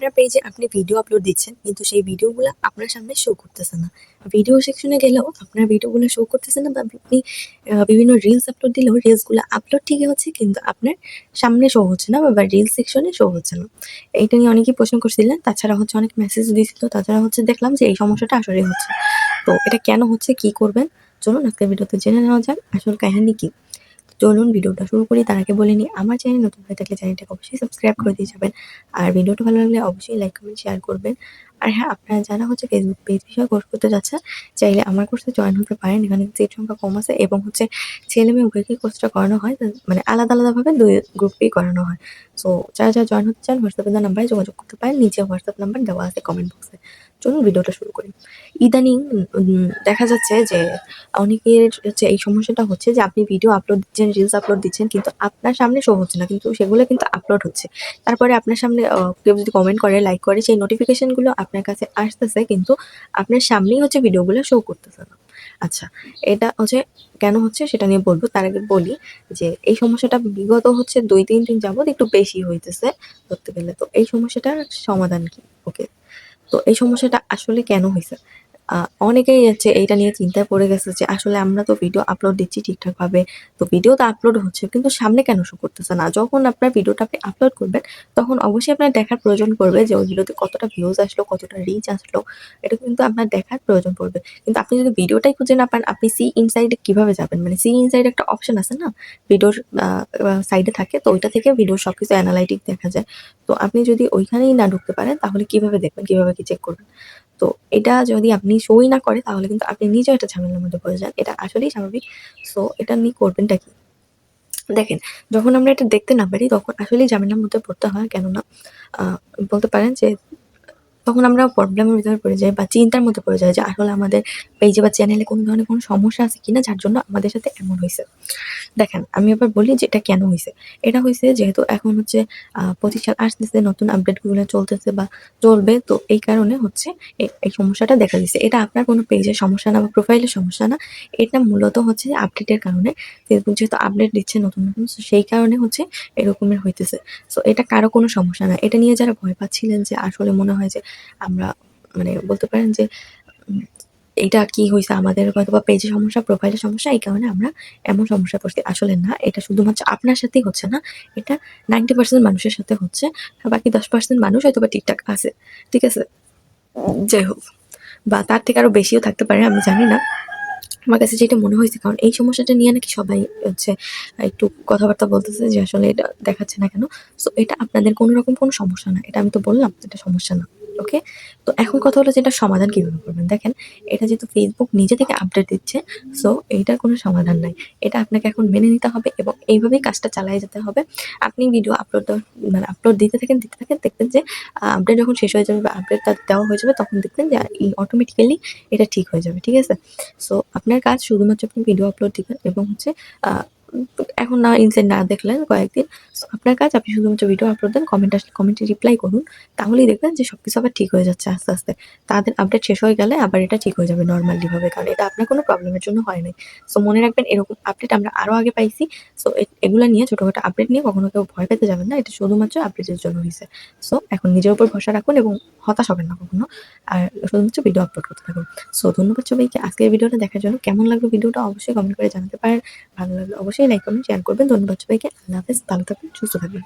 আপনার পেজে আপনি ভিডিও আপলোড দিচ্ছেন কিন্তু সেই ভিডিওগুলো আপনার সামনে শো করতেছে না। ভিডিও সেকশনে গেলেও আপনার ভিডিওগুলো শো করতেছে না, বা আপনি বিভিন্ন রিলস আপলোড দিলেও রিলসগুলো আপলোড ঠিকই হচ্ছে কিন্তু আপনার সামনে শো হচ্ছে না, বা রিলস সেকশনে শো হচ্ছে না। এইটা নিয়ে অনেকেই প্রশ্ন করছিলেন, তাছাড়া হচ্ছে অনেক মেসেজ দিয়েছিল, তাছাড়া হচ্ছে দেখলাম যে এই সমস্যাটা আসলে হচ্ছে। তো এটা কেন হচ্ছে, কি করবেন, চলুন আজকের ভিডিওতে জেনে নেওয়া যাক আসল কাহিনী কি। চলুন ভিডিওটা শুরু করি। তার আগে বলে নিই, আমার চ্যানেল নতুন হয়ে থাকলে চ্যানেলটাকে অবশ্যই সাবস্ক্রাইব করে দিয়ে যাবেন। আর ভিডিওটা ভালো লাগলে অবশ্যই লাইক, কমেন্ট, শেয়ার করবেন। আর হ্যাঁ, আপনারা যারা হচ্ছে ফেসবুক পেজ বিষয়ে কোর্স করতে যাচ্ছেন, চাইলে আমার কোর্সে জয়েন হতে পারেন। এখানে সিট সংখ্যা কম আছে এবং হচ্ছে ছেলে-মেয়ে উভয়কেই কোর্সটা করানো হয়। মানে আলাদাভাবে ২ গ্রুপেই করানো হয়। সো যারা জয়েন হতে চান হোয়াটসঅ্যাপে দেওয়া নাম্বারে যোগাযোগ করতে পারেন। নিচে হোয়াটসঅ্যাপ নাম্বার দেওয়া আছে কমেন্ট বক্সে। চলুন ভিডিওটা শুরু করি। ইদানিং দেখা যাচ্ছে যে অনেকের হচ্ছে এই সমস্যাটা হচ্ছে যে আপনি ভিডিও আপলোড দিচ্ছেন, রিলস আপলোড দিচ্ছেন কিন্তু আপনার সামনে শো হচ্ছে না। কিন্তু সেগুলো কিন্তু আপলোড হচ্ছে। তারপরে আপনার সামনে কেউ যদি কমেন্ট করে, লাইক করে, সেই নোটিফিকেশন গুলো আপনার কাছে আসতেছে কিন্তু আপনার সামনেই হচ্ছে ভিডিওগুলো শো করতেছে না। আচ্ছা, এটা হচ্ছে কেন হচ্ছে সেটা নিয়ে বলব। তার আগে বলি যে এই সমস্যাটা বিগত হচ্ছে ২-৩ দিন যাবৎ একটু বেশি হইতেছে ধরতে গেলে। তো এই সমস্যাটার সমাধান কি? ওকে। তো এই সমস্যাটা আসলে কেন হইছে? আ অনেকেই হচ্ছে এইটা নিয়ে চিন্তায় পড়ে গেছে যে আসলে আমরা তো ভিডিও আপলোড দিচ্ছি ঠিকঠাকভাবে। তো ভিডিও তো আপলোড হচ্ছে কিন্তু সামনে কেন শো করতেছে না? যখন আপনার ভিডিওটা আপনি আপলোড করবেন তখন অবশ্যই আপনার দেখার প্রয়োজন পড়বে যে ওই ভিডিওতে কতটা ভিউজ আসলো, কতটা রিচ আসলো। এটা কিন্তু আপনার দেখার প্রয়োজন পড়বে। কিন্তু আপনি যদি ভিডিওটাই খুঁজে না পান, আপনি সি ইনসাইড এ কিভাবে যাবেন? মানে সি ইনসাইড একটা অপশন আছে না? ভিডিওর আ আ সাইডে থাকে, তো ওইটা থেকে ভিডিওর সবকিছু অ্যানালাইটিক দেখা যায়। তো আপনি যদি ওইখানেই না ঢুকতে পারেন তাহলে কিভাবে দেখবেন? কিভাবে কি চেক করবেন? তো এটা যদি আপনি শোই না করে তাহলে কিন্তু আপনি নিজেও একটা ঝামেলার মধ্যে পড়ে যান। এটা আসলেই স্বাভাবিক। সো এটা নিয়ে করবেনটা কি? দেখেন, যখন আমরা এটা দেখতে না পারি তখন আসলেই ঝামেলার মধ্যে পড়তে হয়। কেননা আ বলতে পারেন যে তখন আমরা প্রবলেমের ভিতরে পড়ে যাই বা চিন্তার মধ্যে পড়ে যাই যে আসলে আমাদের পেজে বা চ্যানেলে কোনো ধরনের কোনো সমস্যা আছে কিনা যার জন্য আমাদের সাথে এমন হইছে। দেখেন, আমি আবার বলি যে এটা কেন হইছে। এটা হইছে যেহেতু এখন হচ্ছে ২৫ সাল আসতেছে, নতুন আপডেট গুলো চলতেছে বা চলবে। তো এই কারণে হচ্ছে এই সমস্যাটা দেখা দিছে। এটা আপনার কোনো পেজের সমস্যা না বা প্রোফাইলের সমস্যা না। এটা মূলত হচ্ছে আপডেটের কারণে। ফেসবুক যেহেতু আপডেট দিচ্ছে নতুন। সো সেই কারণে হচ্ছে এরকমের হইতেছে। সো এটা কারো কোনো সমস্যা না। এটা নিয়ে যারা ভয় পাচ্ছিলেন যে আসলে মনে হয় যে আমরা মানে বলতে পারেন যে উম এইটা কি হইছে, আমাদের হয়তোবা পেজে সমস্যা, প্রোফাইলে সমস্যা, এই কারণে আমরা এমন সমস্যায় পড়ছি। আসলে না, এটা শুধুমাত্র আপনার সাথেই হচ্ছে না। এটা 90% মানুষের সাথে হচ্ছে। আর বাকি 10% মানুষ হয়তোবা ঠিকঠাক আছে। ঠিক আছে? যাই হোক, বা তার থেকে আরো বেশিও থাকতে পারে, আমি জানি না। আমার কাছে যেটা মনে হয়েছে, কারণ এই সমস্যাটা নিয়ে নাকি সবাই হচ্ছে একটু কথাবার্তা বলতেছে যে আসলে এটা দেখাচ্ছে না কেন। সো এটা আপনাদের কোনো রকম কোনো সমস্যা না। এটা আমি তো বললাম এটা সমস্যা না। ওকে? তো এখন কথা হলো যে এটার সমাধান কিভাবে করবেন? দেখেন, এটা যেহেতু Facebook নিজে থেকে আপডেট দিচ্ছে, সো এইটার কোনো সমাধান নাই। এটা আপনাকে এখন মেনে নিতে হবে এবং এইভাবেই কাজটা চালায়ে যেতে হবে। আপনি ভিডিও আপলোড দেওয়ার মানে আপলোড দিতে থাকেন, দেখবেন যে আপডেট যখন শেষ হয়ে যাবে বা আপডেটটা দেওয়া হয়ে যাবে তখন দেখবেন যে অটোমেটিক্যালি এটা ঠিক হয়ে যাবে। ঠিক আছে? সো আপনার কাজ শুধুমাত্র আপনি ভিডিও আপলোড দিবেন এবং হচ্ছে আ এখন না ইনসাইড না দেখলেন কয়েকদিন। সো আপনার কাজ আপনি শুধুমাত্র ভিডিও আপলোড দেন, কমেন্ট আসলে কমেন্টে রিপ্লাই করুন। তাহলেই দেখবেন যে সবকিছু আবার ঠিক হয়ে যাচ্ছে আস্তে। তাদের আপডেট শেষ হয়ে গেলে আবার এটা ঠিক হয়ে যাবে নরমালি ভাবে। কারণ এটা আপনার কোনো প্রবলেমের জন্য হয় নাই। সো মনে রাখবেন, এরকম আপডেট আমরা আরো আগে পাইছি। সো এগুলা নিয়ে ছোটখাটো আপডেট নিয়ে কখনো কেউ ভয় পেতে যাবেন না। এটা শুধুমাত্র আপডেটের জন্য হইছে। সো এখন নিজের উপর ভরসা রাখুন এবং হতাশ হবেন না কখনো। আর শুধুমাত্র ভিডিও আপলোড করতে থাকুন। সো ধন্যবাদ সবাইকে আজকের ভিডিওটা দেখার জন্য। কেমন লাগলো ভিডিওটা অবশ্যই কমেন্ট করে জানাতে পারেন। ভালো লাগলে অবশ্যই লাইক, কমেন্ট, শেয়ার করবেন। ধন্যবাদ সবাইকে। আল্লাহ হাফেজ। ভালো থাকবেন, সুস্থ থাকবেন।